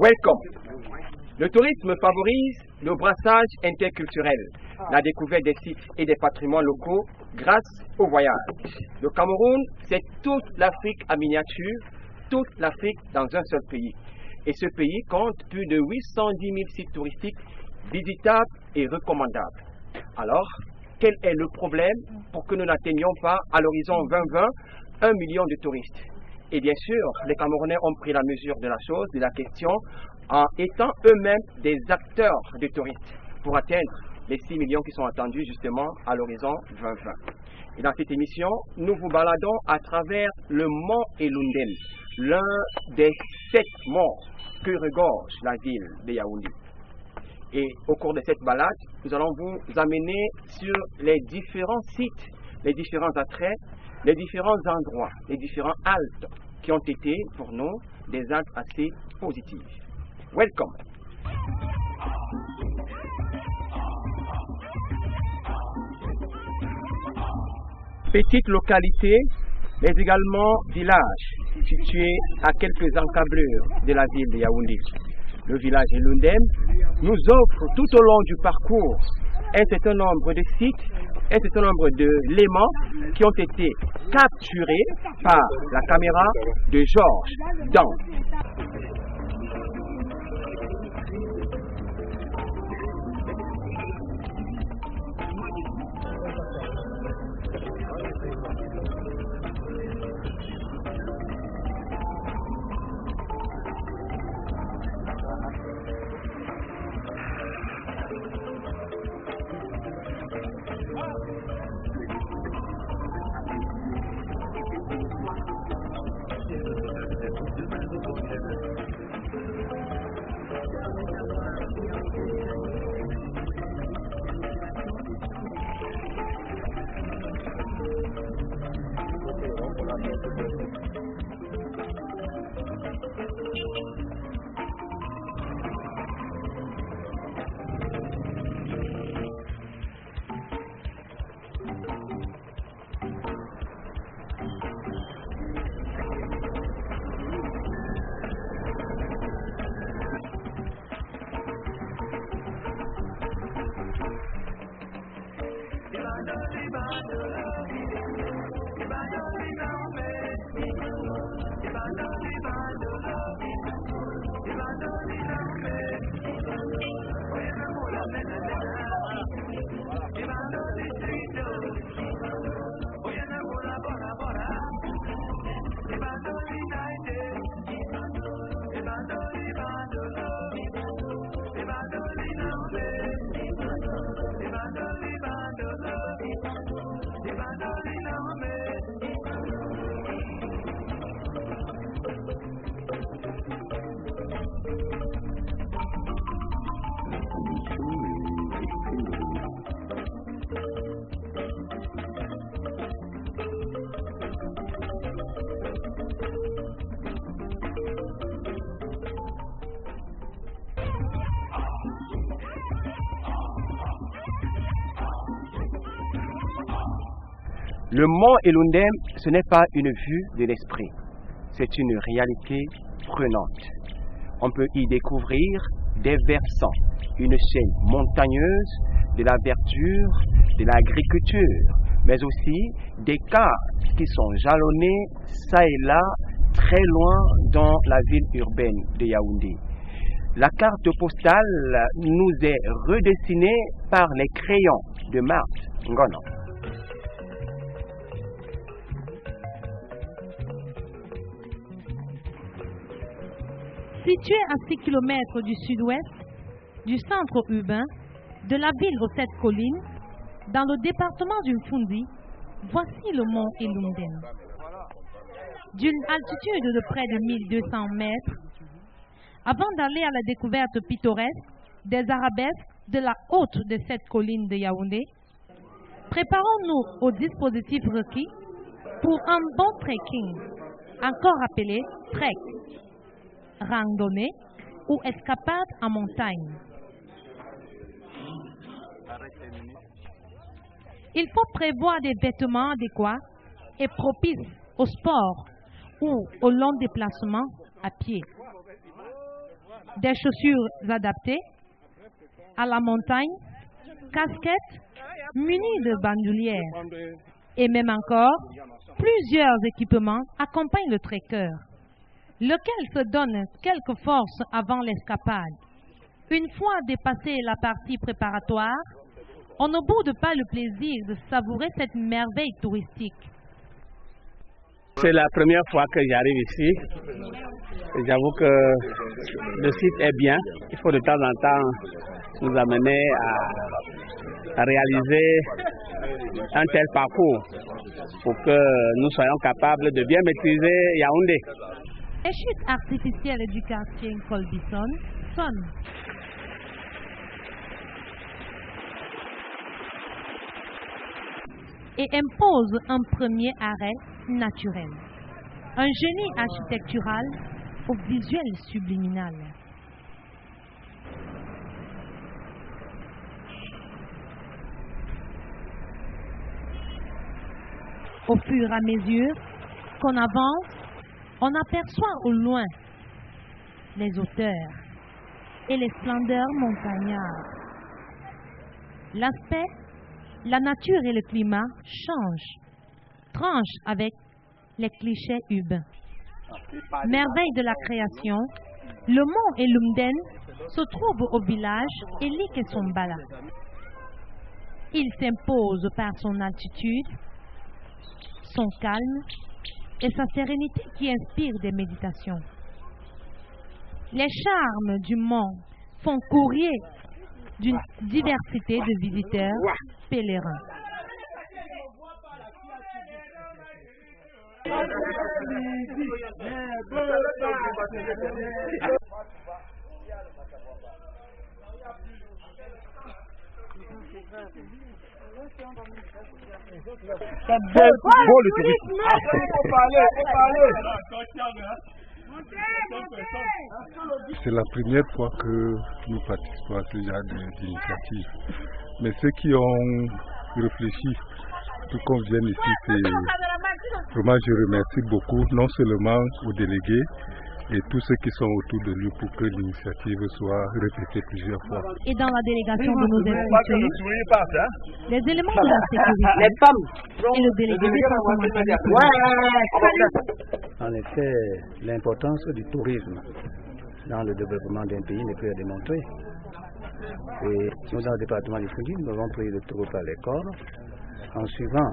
Welcome. Le tourisme favorise le brassage interculturel, la découverte des sites et des patrimoines locaux grâce au voyage. Le Cameroun, c'est toute l'Afrique en miniature, toute l'Afrique dans un seul pays. Et ce pays compte plus de 810 000 sites touristiques visitables et recommandables. Alors, quel est le problème pour que nous n'atteignions pas à l'horizon 2020 1 million de touristes? Et bien sûr, les Camerounais ont pris la mesure de la chose, de la question, en étant eux-mêmes des acteurs de touristes pour atteindre les 6 millions qui sont attendus justement à l'horizon 2020. Et dans cette émission, nous vous baladons à travers le mont Eloundem, l'un des 7 monts que regorge la ville de Yaoundé. Et au cours de cette balade, nous allons vous amener sur les différents sites, les différents attraits, les différents endroits, les différents haltes qui ont été pour nous des haltes assez positives. Welcome. Petite localité, mais également village, situé à quelques encablures de la ville de Yaoundé. Le village Eloundem nous offre tout au long du parcours un certain nombre de sites, un certain nombre d'éléments qui ont été capturés par la caméra de Georges Dan. Le mont Eloundem, ce n'est pas une vue de l'esprit, c'est une réalité prenante. On peut y découvrir des versants, une chaîne montagneuse, de la verdure, de l'agriculture, mais aussi des cases qui sont jalonnées ça et là, très loin dans la ville urbaine de Yaoundé. La carte postale nous est redessinée par les crayons de Marthe Ngono. Situé à 6 km du sud-ouest du centre urbain de la ville aux 7 collines, dans le département du Mfundi, voici le mont Eloundem. D'une altitude de près de 1200 mètres, avant d'aller à la découverte pittoresque des arabesques de la haute des 7 collines de Yaoundé, préparons-nous au dispositif requis pour un bon trekking, encore appelé trek, randonnée ou escapade en montagne. Il faut prévoir des vêtements adéquats et propices au sport ou au long déplacement à pied. des chaussures adaptées, à la montagne, casquettes, munis de bandoulières. Et même encore, plusieurs équipements accompagnent le trekker, lequel se donne quelques forces avant l'escapade. Une fois dépassé la partie préparatoire, on ne boude pas le plaisir de savourer cette merveille touristique. C'est la première fois que j'arrive ici. J'avoue que le site est bien. Il faut de temps en temps nous amener à réaliser un tel parcours pour que nous soyons capables de bien maîtriser Yaoundé. Les chutes artificielles du quartier Colbison sonnent. Et imposent un premier arrêt naturel. Un génie architectural au visuel subliminal. Au fur et à mesure qu'on avance, on aperçoit au loin les hauteurs et les splendeurs montagnardes. L'aspect, la nature et le climat tranchent avec les clichés urbains. Merveille de la création, le mont Elumden se trouve au village Elik et Sombala. Il s'impose par son altitude, son calme et sa sérénité qui inspire des méditations. Les charmes du mont font courir d'une diversité de visiteurs pèlerins. Bon le tourisme. C'est la première fois que nous participons à ce genre d'initiative. Mais ceux qui ont réfléchi, tout qu'on vienne ici, c'est vraiment, je remercie beaucoup, non seulement aux délégués, et tous ceux qui sont autour de lui pour que l'initiative soit répétée plusieurs fois. Et dans la délégation de nos instituts, les éléments de la sécurité et le délégué départemental. En effet, l'importance du tourisme dans le développement d'un pays n'est plus à démontrer. Et nous, dans le département du Fondi, nous avons pris le taureau par les cornes en suivant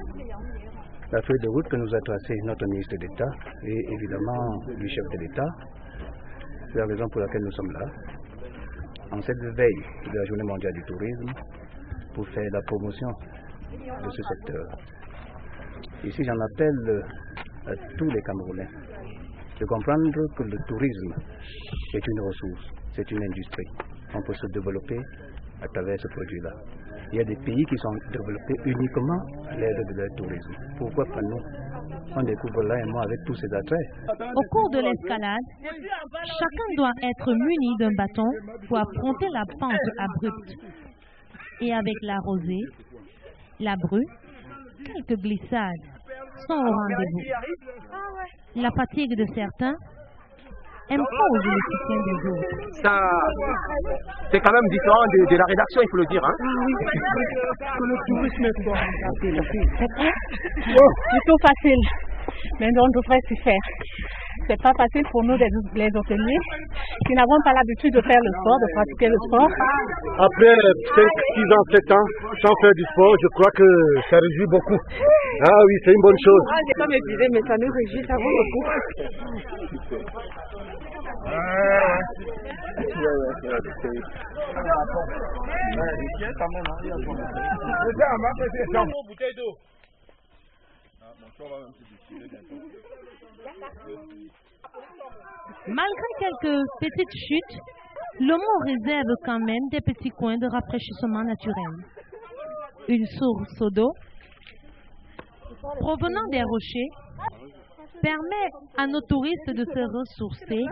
la feuille de route que nous a tracée notre ministre d'État et évidemment le chef de l'État. C'est la raison pour laquelle nous sommes là, en cette veille de la Journée mondiale du tourisme, pour faire la promotion de ce secteur. Ici, j'en appelle à tous les Camerounais de comprendre que le tourisme est une ressource, c'est une industrie. On peut se développer à travers ce produit-là. Il y a des pays qui sont développés uniquement à l'aide de leur tourisme. Pourquoi pas nous? On découvre là un mois avec tous ces attraits. Au cours de l'escalade, chacun doit être muni d'un bâton pour affronter la pente abrupte. Et avec la rosée, la bru, quelques glissades sont au rendez-vous. La fatigue de certains impose le soutien des autres. Ça, c'est quand même différent de la rédaction, il faut le dire. Hein? Le tourisme est fort. Plutôt facile, mais on devrait s'y faire. C'est pas facile pour nous les hôteliers qui n'avons pas l'habitude de faire le sport, de pratiquer le sport. Après 5, 6 ans, 7 ans, sans faire du sport, je crois que ça réjouit beaucoup. Ah oui, c'est une bonne chose. Ah, j'ai pas m'épuisé, mais ça nous réjouit, ça vaut le coup. Malgré quelques petites chutes, le mont réserve quand même des petits coins de rafraîchissement naturel. Une source d'eau provenant des rochers permet à nos touristes de se ressourcer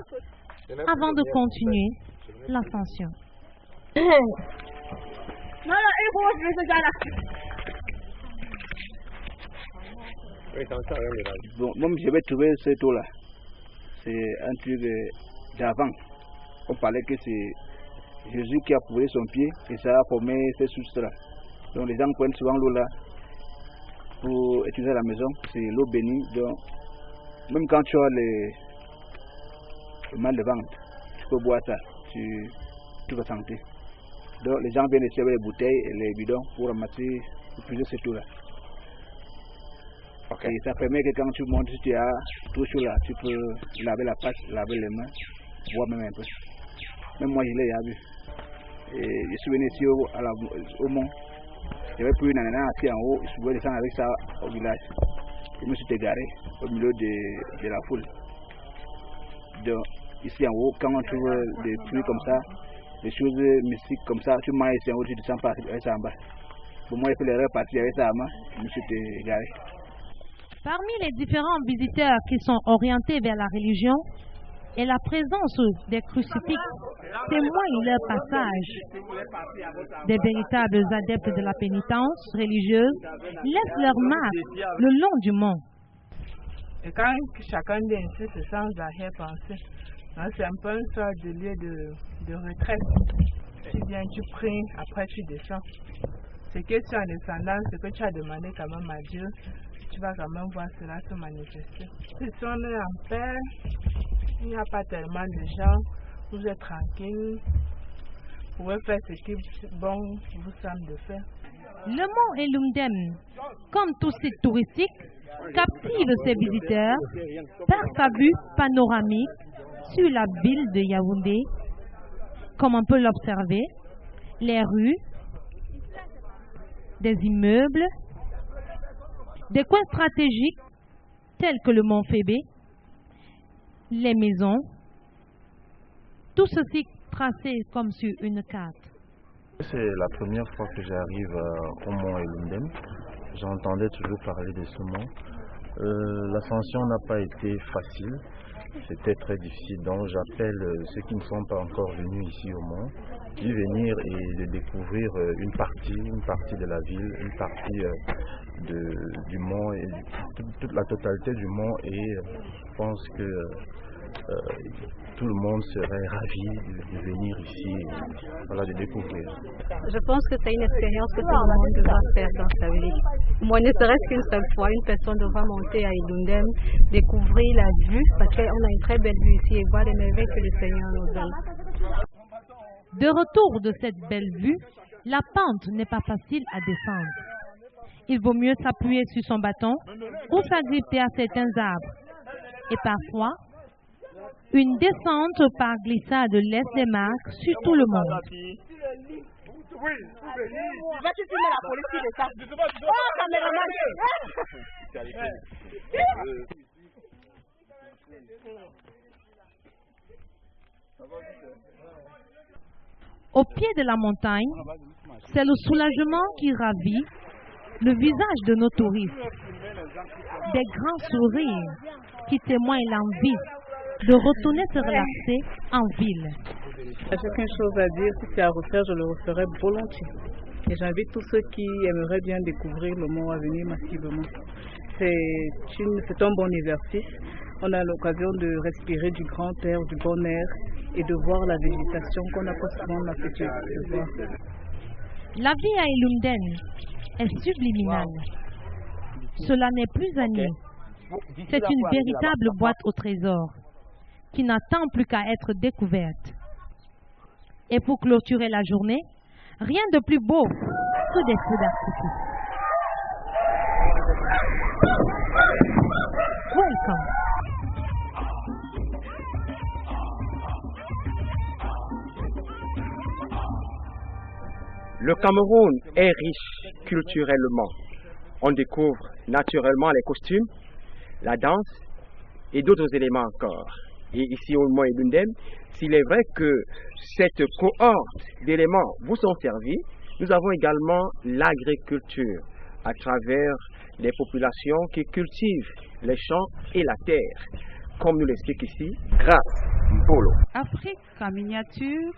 avant de continuer l'ascension. Bon, moi, je vais trouver cette eau-là. C'est un truc d'avant. on parlait que c'est Jésus qui a posé son pied et ça a formé ces sources-là. Donc les gens prennent souvent l'eau là pour utiliser à la maison, c'est l'eau bénie. Donc même quand tu as le mal de ventre, tu peux boire ça, tu vas sentir. Donc les gens viennent ici avec les bouteilles et les bidons pour ramasser, pour puiser cette eau là. Okay. Et ça permet que quand tu montes, si tu as trop chaud là, tu peux laver la face, laver les mains, boire même un peu. Même moi je l'ai vu. Et je suis venu ici au mont. J'avais pris une ananas assis en haut, je pouvais descendre avec ça au village. Je me suis égaré au milieu de la foule. Donc ici en haut, quand on trouve des pluies comme ça, des choses mystiques comme ça, tu manges ici en haut, tu descends pas avec ça en bas. Pour moi, il fait l'erreur partir avec ça en main, je me suis égaré. Parmi les différents visiteurs qui sont orientés vers la religion et la présence des crucifixes témoignent leur passage. Des véritables adeptes de la pénitence religieuse laissent leur marque le long du mont. Et quand chacun d'insi se sent arrière-pensée, c'est un peu une sorte de lieu de retraite. Tu viens, tu pries, après tu descends. C'est que tu es en descendant, c'est que tu as demandé quand même à Dieu. Tu vas quand même voir cela se manifester. Si on est en paix, il n'y a pas tellement de gens, vous êtes tranquille, vous pouvez faire ce qui bon vous semble de faire. Le mont Elumdem, comme tout site touristique, captive ses visiteurs par sa vue panoramique sur la ville de Yaoundé. Comme on peut l'observer, les rues, des immeubles, des coins stratégiques tels que le mont Fébé, les maisons, tout ceci tracé comme sur une carte. C'est la première fois que j'arrive au mont Elumdem. J'entendais toujours parler de ce mont. L'ascension n'a pas été facile, c'était très difficile. Donc j'appelle ceux qui ne sont pas encore venus ici au mont, d'y venir et de découvrir une partie de la ville, une partie du mont, et toute la totalité du mont. Et je pense que tout le monde serait ravi de venir ici et voilà, de découvrir. Je pense que c'est une expérience que tout le monde devra faire dans sa vie. Moi, ne serait-ce qu'une seule fois, une personne devra monter à Elumdem, découvrir la vue, parce qu'on a une très belle vue ici et voir les merveilles que le Seigneur nous donne. De retour de cette belle vue, la pente n'est pas facile à descendre. Il vaut mieux s'appuyer sur son bâton ou s'agripper à certains arbres. Et parfois, une descente par glissade laisse des marques sur tout le monde. Vas-tu filmer la police de ça? Oh, caméraman! Au pied de la montagne, c'est le soulagement qui ravit le visage de nos touristes. Des grands sourires qui témoignent l'envie de retourner se relaxer en ville. J'ai qu'une chose à dire, si c'est à refaire, je le referai volontiers. Et j'invite tous ceux qui aimeraient bien découvrir le mont à venir massivement. C'est un bon exercice. On a l'occasion de respirer du grand air, du bon air et de voir la végétation qu'on n'a pas souvent l'habitude de voir. La vie à Elumdem est subliminale. Cela n'est plus à nier. C'est une véritable boîte au trésor qui n'attend plus qu'à être découverte. Et pour clôturer la journée, rien de plus beau que des feux d'artifice. Welcome. Le Cameroun est riche culturellement. On découvre naturellement les costumes, la danse et d'autres éléments encore. Et ici au mont Elumdem, s'il est vrai que cette cohorte d'éléments vous sont servis, nous avons également l'agriculture à travers les populations qui cultivent les champs et la terre, comme nous l'explique ici Grâce Mbolo. Afrique en miniature,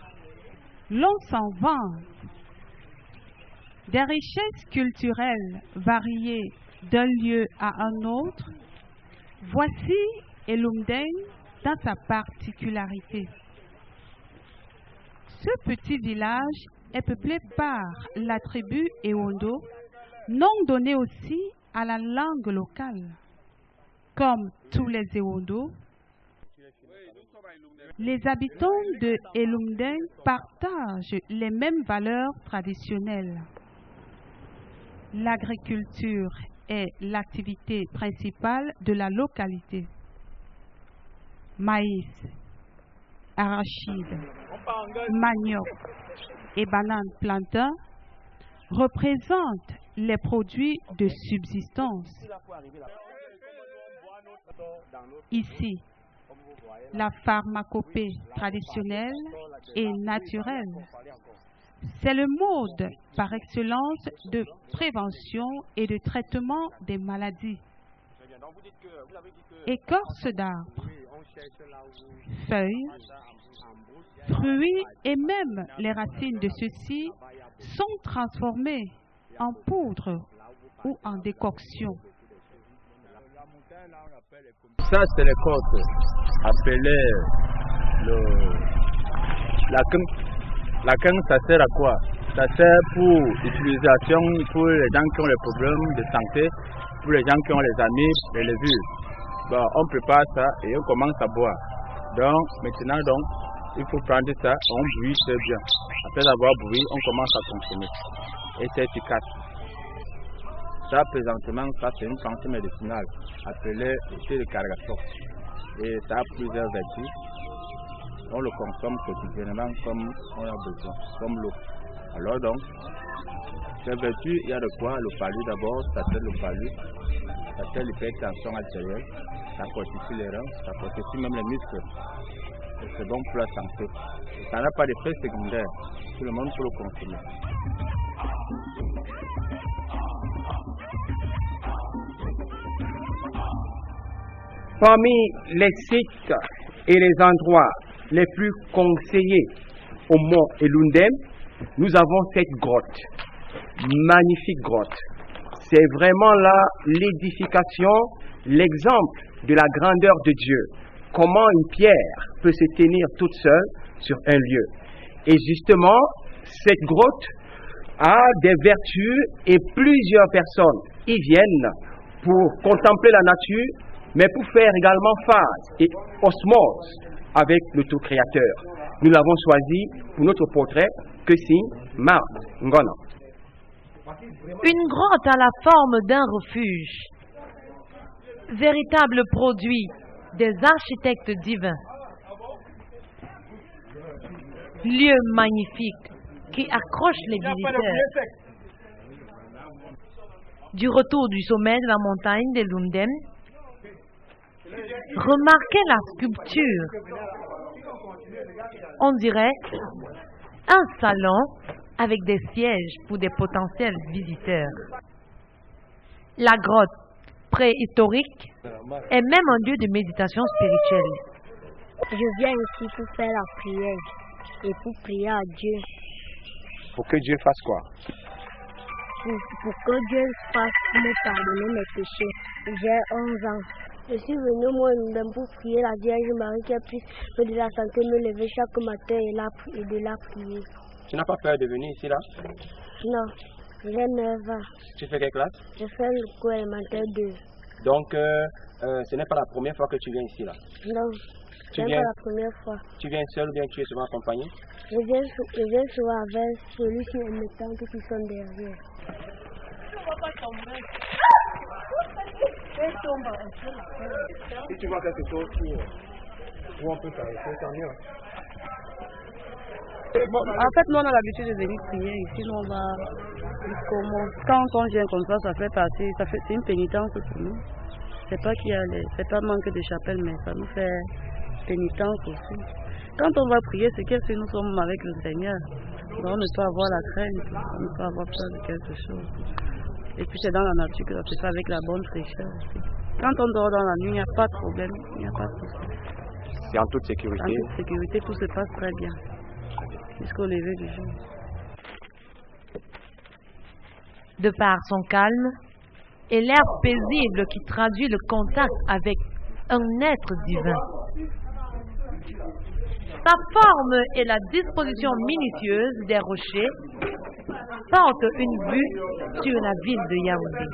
l'on s'en vante. Des richesses culturelles variées d'un lieu à un autre, voici Elumdem dans sa particularité. Ce petit village est peuplé par la tribu Ewondo, nom donné aussi à la langue locale. Comme tous les Ewondo, les habitants de Elumden partagent les mêmes valeurs traditionnelles. L'agriculture est l'activité principale de la localité. Maïs, arachide, manioc et bananes plantains représentent les produits de subsistance. Ici, la pharmacopée traditionnelle et naturelle, c'est le mode par excellence de prévention et de traitement des maladies. Écorce d'arbres, feuilles, fruits et même les racines de ceux-ci sont transformés en poudre ou en décoction. Ça, c'est les côtes appelées la queue. La queue, ça sert à quoi? Ça sert pour utilisation pour les gens qui ont des problèmes de santé, pour les gens qui ont les amis, les levures. Bon, on prépare ça et on commence à boire. Donc, maintenant, il faut prendre ça, on bouillit très bien. Après avoir bouilli, on commence à consommer. Et c'est efficace. Ça, présentement, ça c'est une plante médicinale appelée thé de Cargasok. Et ça a plusieurs vertus. On le consomme quotidiennement comme on a besoin, comme l'eau. Alors donc, ces vertus, il y a de quoi? Le palu d'abord, ça fait le palu. Ça fait l'hypertension artérielle, ça fortifie les reins, ça fortifie même les muscles. Et c'est bon pour la santé. Et ça n'a pas d'effet secondaire. Tout le monde peut le consommer. Parmi les sites et les endroits les plus conseillés au mont Elundem, nous avons cette grotte, magnifique grotte. C'est vraiment là l'édification, l'exemple de la grandeur de Dieu. Comment une pierre peut se tenir toute seule sur un lieu. Et justement, cette grotte a des vertus et plusieurs personnes y viennent pour contempler la nature, mais pour faire également phase et osmose avec le tout-créateur. Nous l'avons choisi pour notre portrait, Kessin Marthe Ngona. Une grotte à la forme d'un refuge, véritable produit des architectes divins. Lieu magnifique qui accroche les visiteurs. Du retour du sommet de la montagne de Lundem, remarquez la sculpture. On dirait un salon avec des sièges pour des potentiels visiteurs. La grotte préhistorique est même un lieu de méditation spirituelle. Je viens ici pour faire la prière et pour prier à Dieu. Pour que Dieu fasse quoi? Pour que Dieu fasse me pardonner mes péchés. J'ai 11 ans. Je suis venu au Mont pour prier la Vierge Marie qui puisse me donner la santé, me lever chaque matin et de la prier. Tu n'as pas peur de venir ici là? Non, j'ai 9 ans. Tu fais quelle classe? Je fais le cours élémentaire 2. Donc, ce n'est pas la première fois que tu viens ici là? Non, ce n'est pas la première fois. Tu viens seul ou bien tu es souvent accompagné? Je viens souvent avec celui qui est mes tantes qui sont derrière. Si tu vois quelque chose où on peut s'arrêter, tant mieux. En fait, nous on a l'habitude de venir prier ici. Nous on va jusqu'au mont. Quand on vient comme ça fait partie, c'est une pénitence pour nous. C'est pas qu'il y a c'est pas manque de chapelle, mais ça nous fait pénitence aussi. Quand on va prier, c'est que si nous sommes avec le Seigneur, donc on ne peut avoir la crainte, on ne peut avoir peur de quelque chose. Et puis c'est dans la nature que ça se fait avec la bonne fraîcheur aussi. Quand on dort dans la nuit, il n'y a pas de problème, il n'y a pas de souci. C'est en toute sécurité? En toute sécurité, tout se passe très bien. Jusqu'au lever du jour. De par son calme et l'air paisible qui traduit le contact avec un être divin. Sa forme et la disposition minutieuse des rochers portent une vue sur la ville de Yaoundé.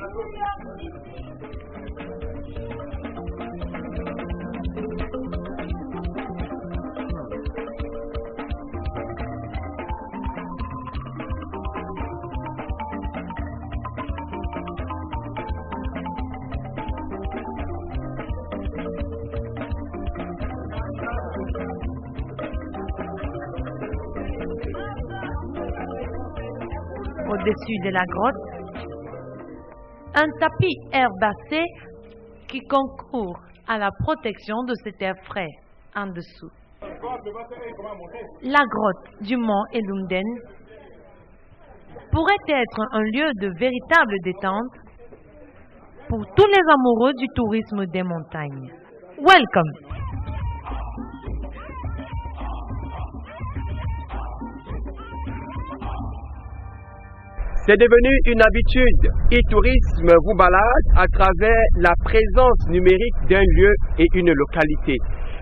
Au-dessus de la grotte, un tapis herbacé qui concourt à la protection de cet air frais en dessous. La grotte du mont Elunden pourrait être un lieu de véritable détente pour tous les amoureux du tourisme des montagnes. Welcome! C'est devenu une habitude. E-tourisme vous balade à travers la présence numérique d'un lieu et une localité.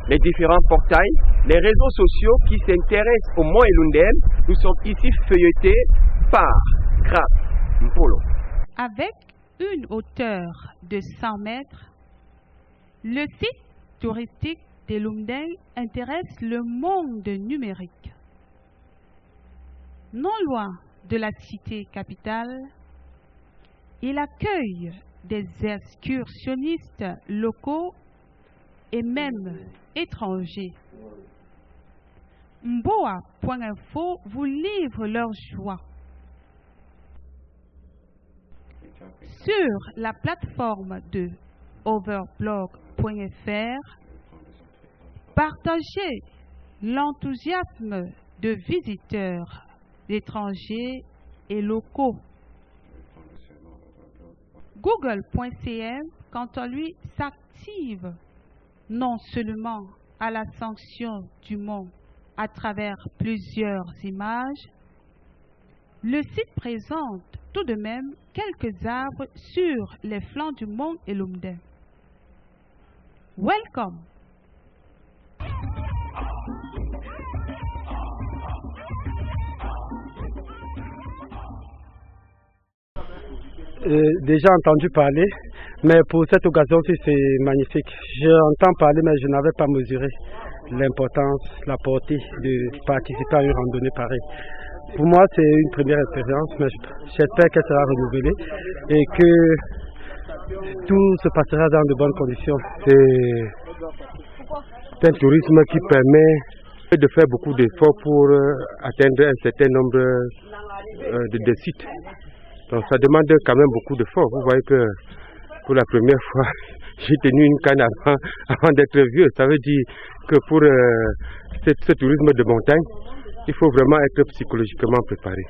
Les différents portails, les réseaux sociaux qui s'intéressent au mont Elunden, nous sommes ici feuilletés par Grâce Mpolo. Avec une hauteur de 100 mètres, le site touristique d'Elunden intéresse le monde numérique. Non loin de la cité capitale, il accueille des excursionnistes locaux et même étrangers. Mboa.info vous livre leur joie. Sur la plateforme de overblog.fr, partagez l'enthousiasme de visiteurs étrangers et locaux. Google.cm, quant à lui, s'active non seulement à la sanction du mont à travers plusieurs images, le site présente tout de même quelques arbres sur les flancs du mont Elunden. Welcome! Déjà entendu parler, mais pour cette occasion-ci, c'est magnifique. J'entends parler, mais je n'avais pas mesuré l'importance, la portée de participer à une randonnée pareille. Pour moi, c'est une première expérience, mais j'espère qu'elle sera renouvelée et que tout se passera dans de bonnes conditions. C'est un tourisme qui permet de faire beaucoup d'efforts pour atteindre un certain nombre de sites. Donc ça demande quand même beaucoup d'efforts. Vous voyez que pour la première fois, j'ai tenu une canne avant d'être vieux. Ça veut dire que pour ce tourisme de montagne, il faut vraiment être psychologiquement préparé.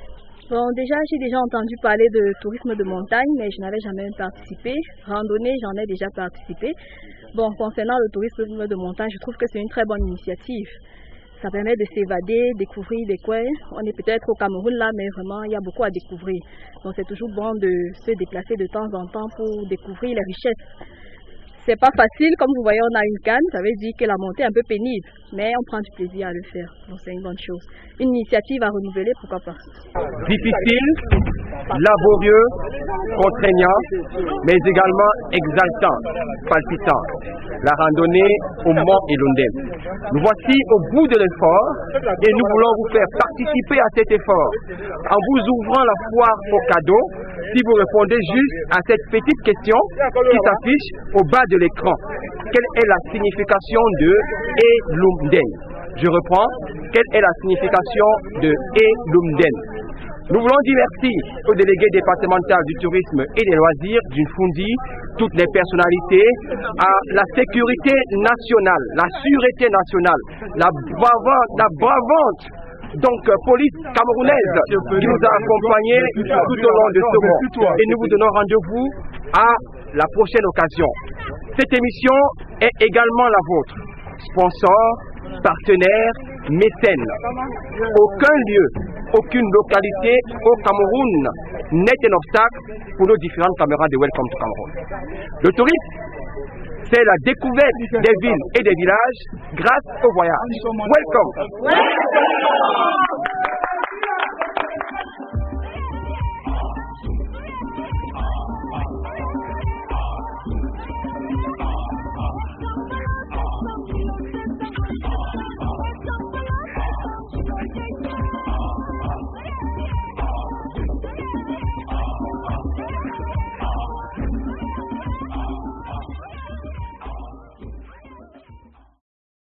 Bon, déjà, j'ai déjà entendu parler de tourisme de montagne, mais je n'avais jamais participé. Randonnée, j'en ai déjà participé. Bon, concernant le tourisme de montagne, je trouve que c'est une très bonne initiative. Ça permet de s'évader, découvrir des coins. On est peut-être au Cameroun là, mais vraiment, il y a beaucoup à découvrir. Donc, c'est toujours bon de se déplacer de temps en temps pour découvrir les richesses. C'est pas facile, comme vous voyez, on a une canne, ça veut dire que la montée est un peu pénible, mais on prend du plaisir à le faire, donc c'est une bonne chose. Une initiative à renouveler, pourquoi pas. Difficile, laborieux, contraignant, mais également exaltant, palpitant. La randonnée au mont Elunden. Nous voici au bout de l'effort et nous voulons vous faire participer à cet effort en vous ouvrant la foire aux cadeaux si vous répondez juste à cette petite question qui s'affiche au bas de l'écran. Quelle est la signification de Elunden? Je reprends. Quelle est la signification de Elunden? Nous voulons divertir au délégué départemental du tourisme et des loisirs d'une Fundi toutes les personnalités à la sécurité nationale, la sûreté nationale, la bravante donc police camerounaise qui nous a accompagnés tout au long de ce mois. Et nous vous donnons rendez-vous à la prochaine occasion. Cette émission est également la vôtre. Sponsor, partenaire, mécène. Aucun lieu, aucune localité au Cameroun n'est un obstacle pour nos différentes caméras de Welcome to Cameroun. Le tourisme, c'est la découverte des villes et des villages grâce au voyage. Welcome.